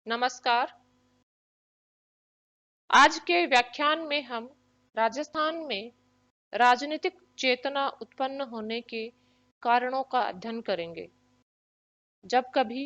नमस्कार। आज के व्याख्यान में हम राजस्थान में राजनीतिक चेतना उत्पन्न होने के कारणों का अध्ययन करेंगे। जब कभी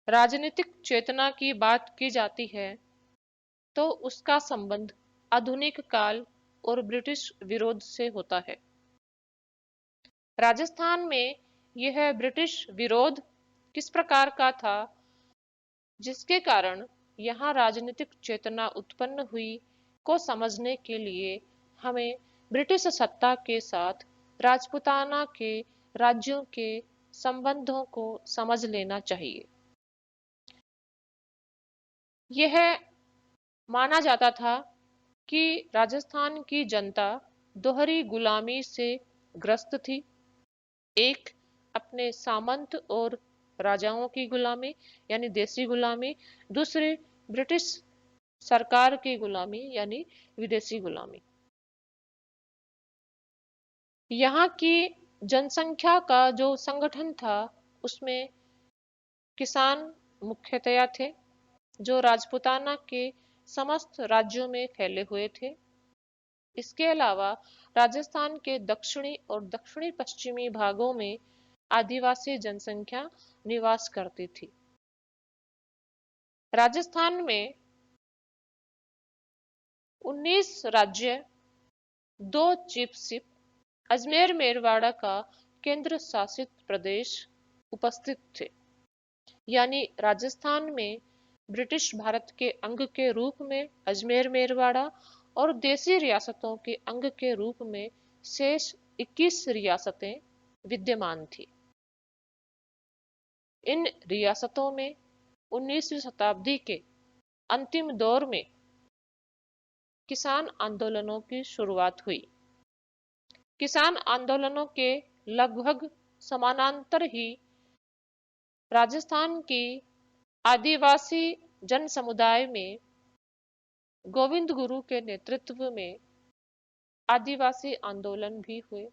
राजनीतिक चेतना की बात की जाती है तो उसका संबंध आधुनिक काल और ब्रिटिश विरोध से होता है। राजस्थान में यह ब्रिटिश विरोध किस प्रकार का था, जिसके कारण यहाँ राजनीतिक चेतना उत्पन्न हुई, को समझने के लिए हमें ब्रिटिश सत्ता के साथ राजपूताना के राज्यों के संबंधों को समझ लेना चाहिए। यह माना जाता था कि राजस्थान की जनता दोहरी गुलामी से ग्रस्त थी। एक, अपने सामंत और राजाओं की गुलामी यानी देसी गुलामी, दूसरे ब्रिटिश सरकार की गुलामी यानी विदेशी गुलामी। यहाँ की जनसंख्या का जो संगठन था उसमें किसान मुख्यतया थे, जो राजपूताना के समस्त राज्यों में फैले हुए थे। इसके अलावा राजस्थान के दक्षिणी और दक्षिणी पश्चिमी भागों में आदिवासी जनसंख्या निवास करती थी। राजस्थान में 19 राज्य, 2 चीफशिप, अजमेर मेरवाड़ा का केंद्र शासित प्रदेश उपस्थित थे। यानी राजस्थान में ब्रिटिश भारत के अंग के रूप में अजमेर मेरवाड़ा और देसी रियासतों के अंग के रूप में शेष 21 रियासतें विद्यमान थी। इन रियासतों में 19वीं शताब्दी के अंतिम दौर में किसान आंदोलनों की शुरुआत हुई। किसान आंदोलनों के लगभग समानांतर ही राजस्थान की आदिवासी जन समुदाय में गोविंद गुरु के नेतृत्व में आदिवासी आंदोलन भी हुए।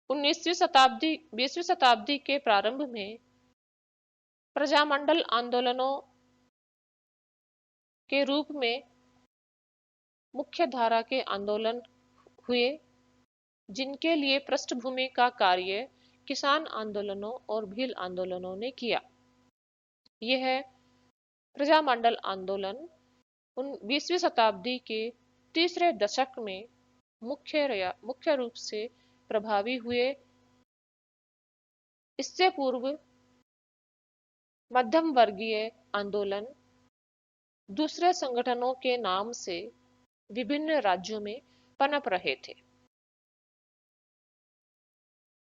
20वीं शताब्दी के प्रारंभ में प्रजामंडल आंदोलनों के रूप में मुख्य धारा के आंदोलन हुए, जिनके लिए पृष्ठभूमि का कार्य किसान आंदोलनों और भील आंदोलनों ने किया। यह प्रजामंडल आंदोलन 20वीं शताब्दी के तीसरे दशक में मुख्य रूप से प्रभावी हुए। इससे पूर्व मध्यम वर्गीय आंदोलन दूसरे संगठनों के नाम से विभिन्न राज्यों में पनप रहे थे।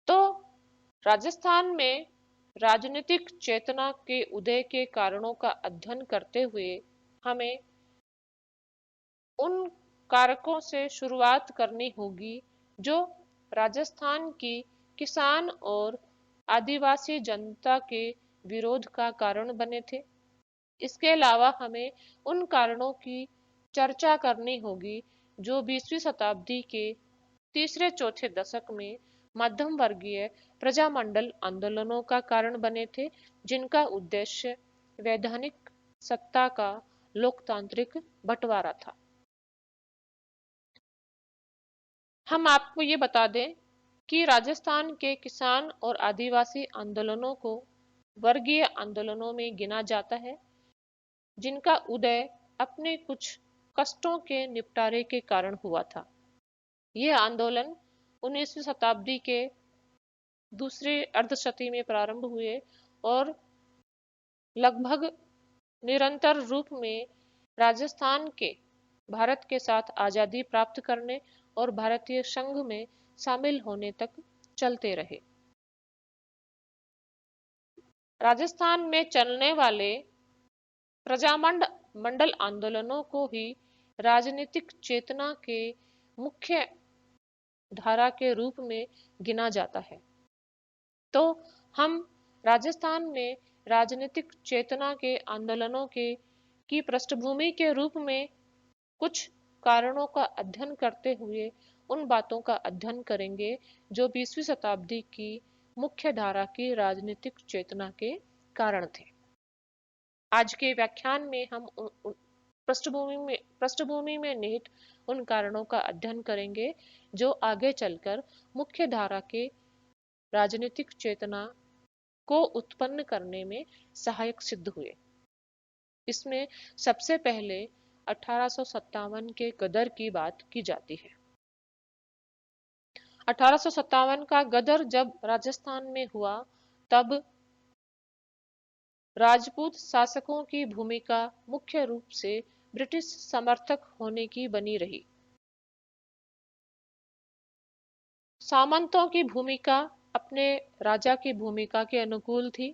तो राजस्थान में राजनीतिक चेतना के उदय के कारणों का अध्ययन करते हुए हमें उन कारकों से शुरुआत करनी होगी जो राजस्थान की किसान और आदिवासी जनता के विरोध का कारण बने थे। इसके अलावा हमें उन कारणों की चर्चा करनी होगी जो 20वीं शताब्दी के तीसरे चौथे दशक में मध्यम वर्गीय प्रजामंडल आंदोलनों का कारण बने थे, जिनका उद्देश्य वैधानिक सत्ता का लोकतांत्रिक बंटवारा था। हम आपको ये बता दें कि राजस्थान के किसान और आदिवासी आंदोलनों को वर्गीय आंदोलनों में गिना जाता है, जिनका उदय अपने कुछ कष्टों के निपटारे के कारण हुआ था। यह आंदोलन 19वीं शताब्दी के दूसरे अर्धशती में प्रारंभ हुए और लगभग निरंतर रूप में राजस्थान के भारत के साथ आजादी प्राप्त करने और भारतीय संघ में शामिल होने तक चलते रहे। राजस्थान में चलने वाले प्रजामंडल आंदोलनों को ही राजनीतिक चेतना के मुख्य धारा के रूप में गिना जाता है। तो हम राजस्थान में राजनीतिक चेतना के आंदोलनों के की पृष्ठभूमि के रूप में कुछ कारणों का अध्ययन करते हुए उन बातों का अध्ययन करेंगे जो 20वीं शताब्दी की मुख्य धारा की राजनीतिक चेतना के कारण थे। आज के व्याख्यान में हम पृष्ठभूमि में निहित उन कारणों का अध्ययन करेंगे जो आगे चलकर मुख्य धारा के राजनीतिक चेतना को उत्पन्न करने में सहायक सिद्ध हुए। इसमें सबसे पहले 1857 के गदर की बात की जाती है। 1857 का गदर जब राजस्थान में हुआ तब राजपूत शासकों की भूमिका मुख्य रूप से ब्रिटिश समर्थक होने की बनी रही। सामंतों की भूमिका अपने राजा की भूमिका के अनुकूल थी।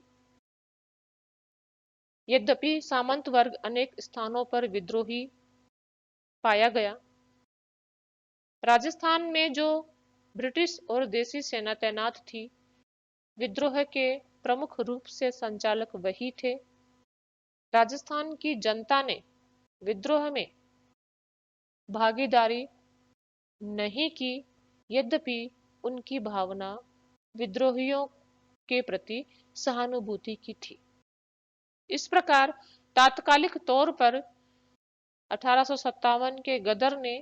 यद्यपि सामंत वर्ग अनेक स्थानों पर विद्रोही पाया गया। राजस्थान में जो ब्रिटिश और देसी सेना तैनात थी, विद्रोह के प्रमुख रूप से संचालक वही थे। राजस्थान की जनता ने विद्रोह में भागीदारी नहीं की, यद्यपि उनकी भावना विद्रोहियों के प्रति सहानुभूति की थी। इस प्रकार तात्कालिक तौर पर 1857 के गदर ने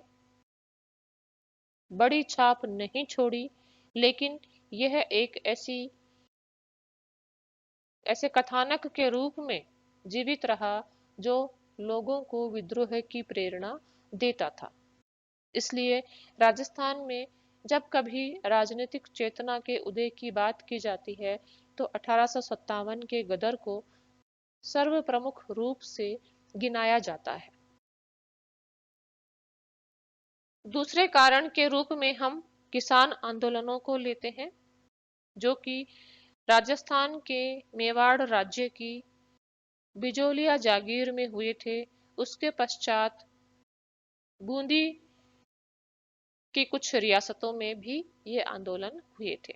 बड़ी छाप नहीं छोड़ी, लेकिन यह एक ऐसे कथानक के रूप में जीवित रहा जो लोगों को विद्रोह की प्रेरणा देता था। इसलिए राजस्थान में जब कभी राजनीतिक चेतना के उदय की बात की जाती है तो 1857 के गदर को सर्वप्रमुख रूप से गिनाया जाता है। दूसरे कारण के रूप में हम किसान आंदोलनों को लेते हैं, जो कि राजस्थान के मेवाड़ राज्य की बिजोलिया जागीर में हुए थे। उसके पश्चात बूंदी की कुछ रियासतों में भी ये आंदोलन हुए थे।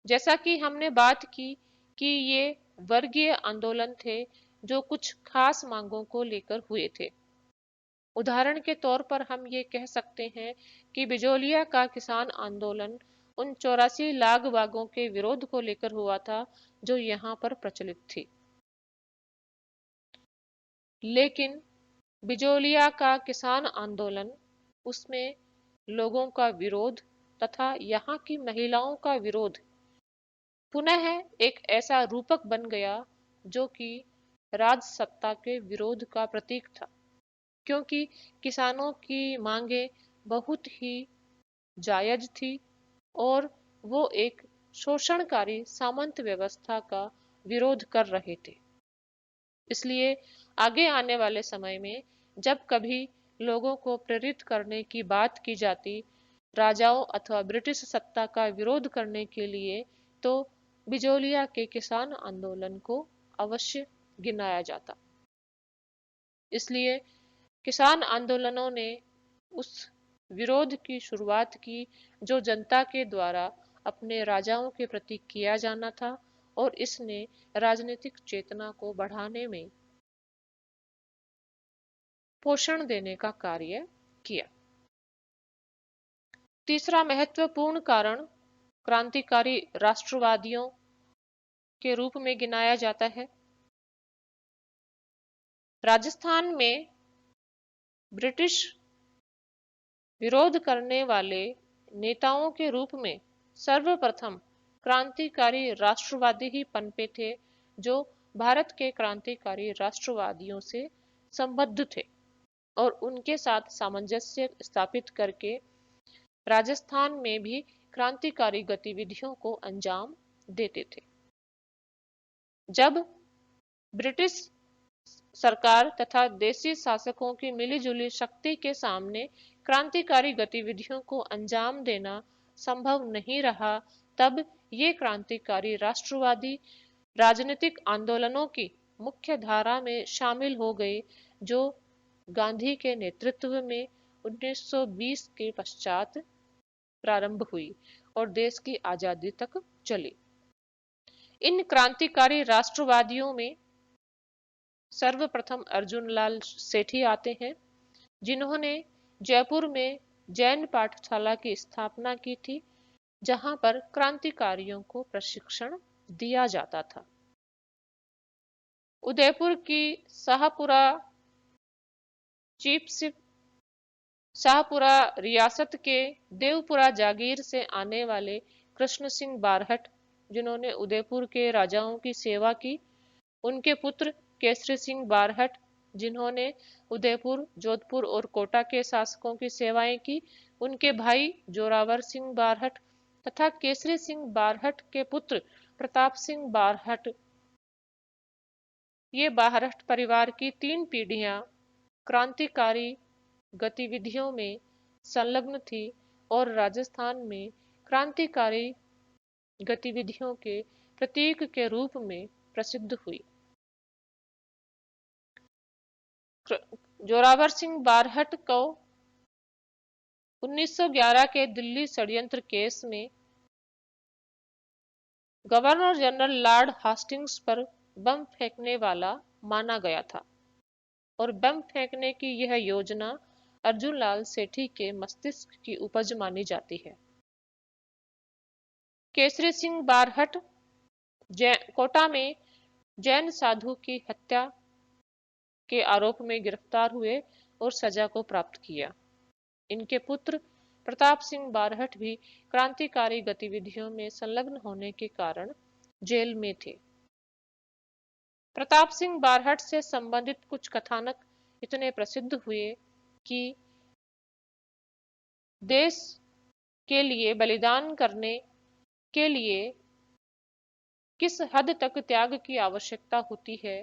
जैसा कि हमने बात की कि ये वर्गीय आंदोलन थे जो कुछ खास मांगों को लेकर हुए थे। उदाहरण के तौर पर हम ये कह सकते हैं कि बिजोलिया का किसान आंदोलन उन 84 लाख बागों के विरोध को लेकर हुआ था जो यहाँ पर प्रचलित थी। लेकिन बिजोलिया का किसान आंदोलन, उसमें लोगों का विरोध तथा यहाँ की महिलाओं का विरोध पुनः एक ऐसा रूपक बन गया जो कि राज सत्ता के विरोध का प्रतीक था, क्योंकि किसानों की मांगे बहुत ही जायज थी और वो एक शोषणकारी सामंत व्यवस्था का विरोध कर रहे थे। इसलिए आगे आने वाले समय में जब कभी लोगों को प्रेरित करने की बात की जाती राजाओं अथवा ब्रिटिश सत्ता का विरोध करने के लिए, तो बिजोलिया के किसान आंदोलन को अवश्य गिनाया जाता। इसलिए किसान आंदोलनों ने उस विरोध की शुरुआत की जो जनता के द्वारा अपने राजाओं के प्रति किया जाना था, और इसने राजनीतिक चेतना को बढ़ाने में पोषण देने का कार्य किया। तीसरा महत्वपूर्ण कारण क्रांतिकारी राष्ट्रवादियों के रूप में गिनाया जाता है। राजस्थान में ब्रिटिश विरोध करने वाले नेताओं के रूप में सर्वप्रथम क्रांतिकारी राष्ट्रवादी ही पनपे थे, जो भारत के क्रांतिकारी राष्ट्रवादियों से संबद्ध थे और उनके साथ सामंजस्य स्थापित करके राजस्थान में भी क्रांतिकारी गतिविधियों को अंजाम देते थे। जब ब्रिटिश सरकार तथा देसी शासकों की मिलीजुली शक्ति के सामने क्रांतिकारी गतिविधियों को अंजाम देना संभव नहीं रहा, तब ये क्रांतिकारी राष्ट्रवादी राजनीतिक आंदोलनों की मुख्य धारा में शामिल हो गए, जो गांधी के नेतृत्व में 1920 के पश्चात प्रारंभ हुई और देश की आजादी तक चली। इन क्रांतिकारी राष्ट्रवादियों में सर्वप्रथम अर्जुन लाल सेठी आते हैं, जिन्होंने जयपुर में जैन पाठशाला की स्थापना की थी, जहां पर क्रांतिकारियों को प्रशिक्षण दिया जाता था। उदयपुर की शाहपुरा चीफ शाहपुरा रियासत के देवपुरा जागीर से आने वाले कृष्ण सिंह बारहट, जिन्होंने उदयपुर के राजाओं की सेवा की, उनके पुत्र केसरी सिंह बारहट, जिन्होंने उदयपुर, जोधपुर और कोटा के शासकों की सेवाएं की, उनके भाई जोरावर सिंह बारहट तथा केसरी सिंह बारहट के पुत्र प्रताप सिंह बारहट। ये बारहट परिवार की 3 पीढ़ियां क्रांतिकारी गतिविधियों में संलग्न थी और राजस्थान में क्रांतिकारी गतिविधियों के प्रतीक के रूप में प्रसिद्ध हुई। जोरावर सिंह बारहट को 1911 के दिल्ली षड्यंत्र केस में गवर्नर जनरल लॉर्ड हास्टिंग्स पर बम फेंकने वाला माना गया था और बम फेंकने की यह योजना अर्जुन लाल सेठी के मस्तिष्क की उपज मानी जाती है। केसरी सिंह बारहट कोटा में जैन साधु की हत्या के आरोप में गिरफ्तार हुए और सजा को प्राप्त किया। इनके पुत्र प्रताप सिंह बारहट भी क्रांतिकारी गतिविधियों में संलग्न होने के कारण जेल में थे। प्रताप सिंह बारहट से संबंधित कुछ कथानक इतने प्रसिद्ध हुए कि देश के लिए बलिदान करने के लिए किस हद तक त्याग की आवश्यकता होती है,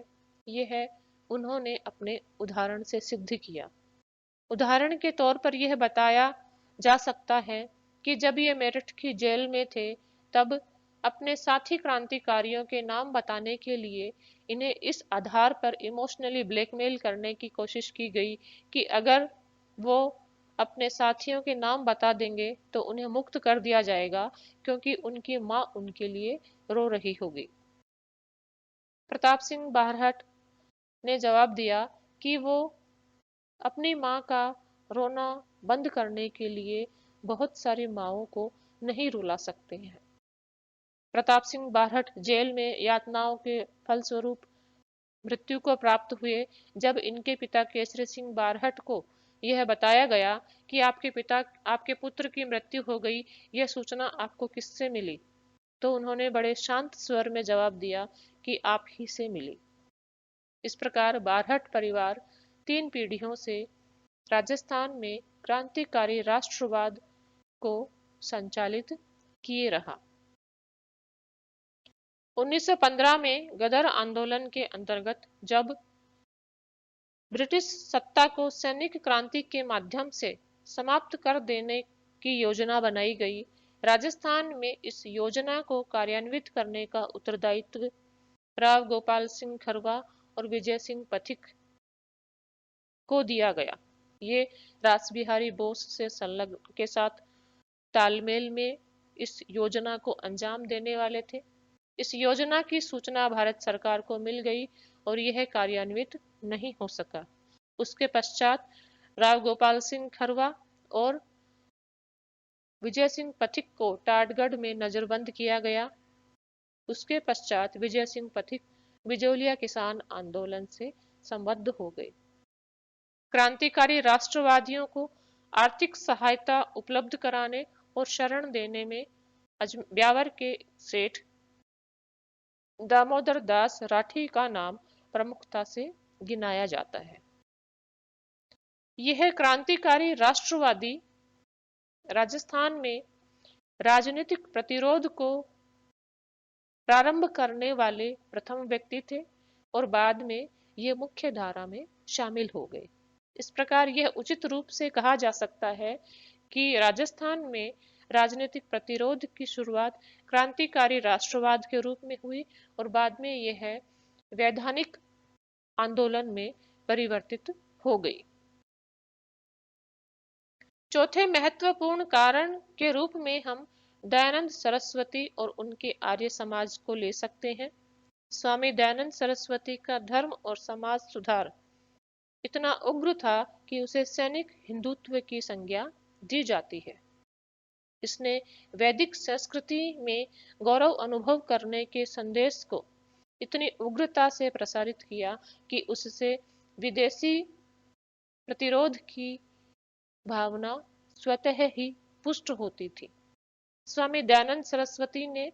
यह उन्होंने अपने उदाहरण से सिद्ध किया। उदाहरण के तौर पर यह बताया जा सकता है कि जब ये मेरठ की जेल में थे, तब अपने साथी क्रांतिकारियों के नाम बताने के लिए इन्हें इस आधार पर इमोशनली ब्लैकमेल करने की कोशिश की गई कि अगर वो अपने साथियों के नाम बता देंगे तो उन्हें मुक्त कर दिया जाएगा, क्योंकि उनकी मां उनके लिए रो रही होगी। प्रताप सिंह बारहट ने जवाब दिया कि वो अपनी मां का रोना बंद करने के लिए बहुत सारी माओं को नहीं रुला सकते हैं। प्रताप सिंह बारहट जेल में यातनाओं के फलस्वरूप मृत्यु को प्राप्त हुए। जब इनके पिता केसरी सिंह बारहट को यह बताया गया कि आपके पुत्र की मृत्यु हो गई, यह सूचना आपको किससे मिली, तो उन्होंने बड़े शांत स्वर में जवाब दिया कि आप ही से मिली। इस प्रकार बारहट परिवार 3 पीढ़ियों से राजस्थान में क्रांतिकारी राष्ट्रवाद को संचालित किए रहा। 1915 में गदर आंदोलन के अंतर्गत जब ब्रिटिश सत्ता को सैनिक क्रांति के माध्यम से समाप्त कर देने की योजना बनाई गई, राजस्थान में इस योजना को कार्यान्वित करने का उत्तरदायित्व राव गोपाल सिंह खरवा और विजय सिंह पथिक को दिया गया। ये रासबिहारी बोस से संलग्न के साथ तालमेल में इस योजना को अंजाम देने वाले थे। इस योजना की सूचना भारत सरकार को मिल गई और यह कार्यान्वित नहीं हो सका। उसके पश्चात राव गोपाल सिंह खरवा और विजय सिंह पथिक को टाटगढ़ में नजरबंद किया गया। उसके पश्चात विजय सिंह पथिक बिजोलिया किसान आंदोलन से संबद्ध हो गए। क्रांतिकारी राष्ट्रवादियों को आर्थिक सहायता उपलब्ध कराने और शरण देने में ब्यावर के सेठ दामोदर दास राठी का नाम प्रमुखता से गिनाया जाता है। यह क्रांतिकारी राष्ट्रवादी राजस्थान में राजनीतिक प्रतिरोध को प्रारंभ करने वाले प्रथम व्यक्ति थे और बाद में ये मुख्य धारा में शामिल हो गए। इस प्रकार यह उचित रूप से कहा जा सकता है कि राजस्थान में राजनीतिक प्रतिरोध की शुरुआत क्रांतिकारी राष्ट्रवाद के रूप में हुई और बाद में यह वैधानिक आंदोलन में परिवर्तित हो गई। चौथे महत्वपूर्ण कारण के रूप में हम दयानंद सरस्वती और उनके आर्य समाज को ले सकते हैं। स्वामी दयानंद सरस्वती का धर्म और समाज सुधार इतना उग्र था कि उसे सैनिक हिंदुत्व की संज्ञा दी जाती है। इसने वैदिक संस्कृति में गौरव अनुभव करने के संदेश को इतनी उग्रता से प्रसारित किया कि उससे विदेशी प्रतिरोध की भावना स्वतः ही पुष्ट होती थी। स्वामी दयानंद सरस्वती ने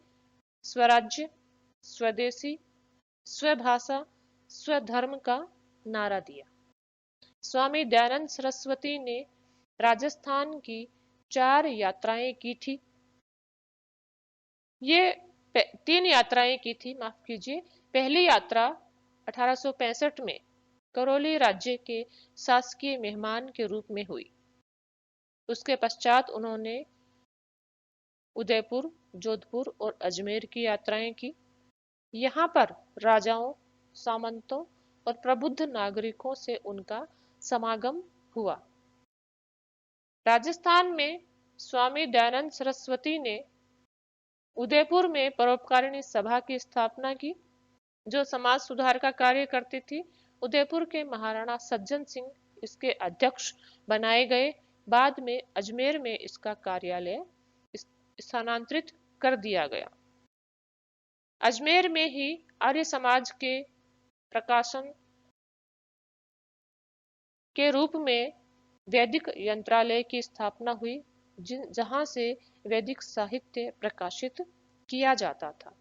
स्वराज्य, स्वदेशी, स्वभाषा, स्वधर्म का नारा दिया। स्वामी दयानंद सरस्वती ने राजस्थान की 4 यात्राएं की थी। ये 3 यात्राएं की थी, माफ कीजिए। पहली यात्रा 1865 में करौली राज्य के शासकीय मेहमान के रूप में हुई। उसके पश्चात उन्होंने उदयपुर, जोधपुर और अजमेर की यात्राएं की। यहाँ पर राजाओं, सामंतों और प्रबुद्ध नागरिकों से उनका समागम हुआ। राजस्थान में स्वामी दयानंद सरस्वती ने उदयपुर में परोपकारिणी सभा की स्थापना की, जो समाज सुधार का कार्य करती थी। उदयपुर के महाराणा सज्जन सिंह इसके अध्यक्ष बनाए गए। बाद में अजमेर में इसका कार्यालय स्थानांतरित कर दिया गया। अजमेर में ही आर्य समाज के प्रकाशन के रूप में वैदिक यंत्रालय की स्थापना हुई, जहां से वैदिक साहित्य प्रकाशित किया जाता था।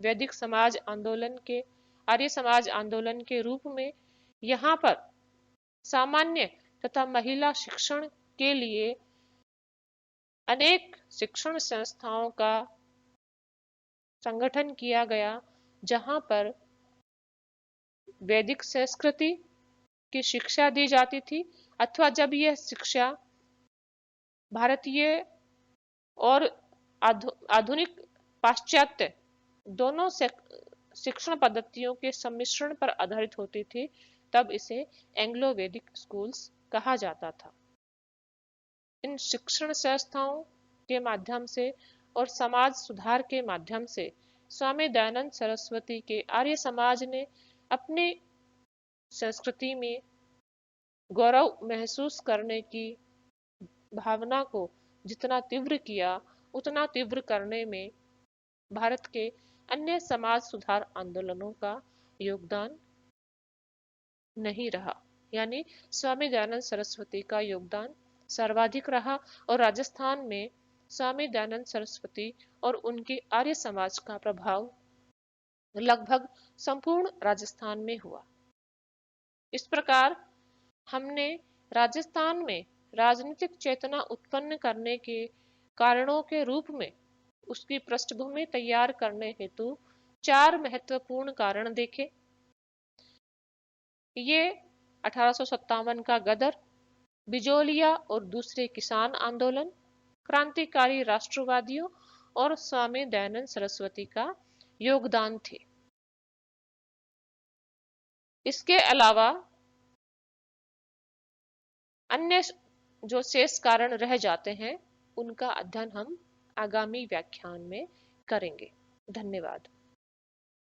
वैदिक समाज आंदोलन के आर्य समाज आंदोलन के रूप में यहाँ पर सामान्य तथा महिला शिक्षण के लिए अनेक शिक्षण संस्थाओं का संगठन किया गया, जहां पर वैदिक संस्कृति की शिक्षा दी जाती थी, अथवा जब यह शिक्षा भारतीय और आधुनिक पाश्चात्य दोनों शिक्षण पद्धतियों के सम्मिश्रण पर आधारित होती थी, तब इसे एंग्लो वैदिक स्कूल्स कहा जाता था। इन शिक्षण संस्थाओं के माध्यम से और समाज सुधार के माध्यम से स्वामी दयानंद सरस्वती के आर्य समाज ने अपनी संस्कृति में गौरव महसूस करने की भावना को जितना तीव्र किया, उतना तीव्र करने में भारत के अन्य समाज सुधार आंदोलनों का योगदान नहीं रहा। यानी स्वामी दयानंद सरस्वती का योगदान सर्वाधिक रहा और राजस्थान में स्वामी दयानंद सरस्वती और उनके आर्य समाज का प्रभाव लगभग संपूर्ण राजस्थान में हुआ। इस प्रकार हमने राजस्थान में राजनीतिक चेतना उत्पन्न करने के कारणों के रूप में उसकी पृष्ठभूमि तैयार करने हेतु 4 महत्वपूर्ण कारण देखे। ये 1857 का गदर, बिजोलिया और दूसरे किसान आंदोलन, क्रांतिकारी राष्ट्रवादियों और स्वामी दयानंद सरस्वती का योगदान थे। इसके अलावा अन्य जो शेष कारण रह जाते हैं, उनका अध्ययन हम आगामी व्याख्यान में करेंगे। धन्यवाद।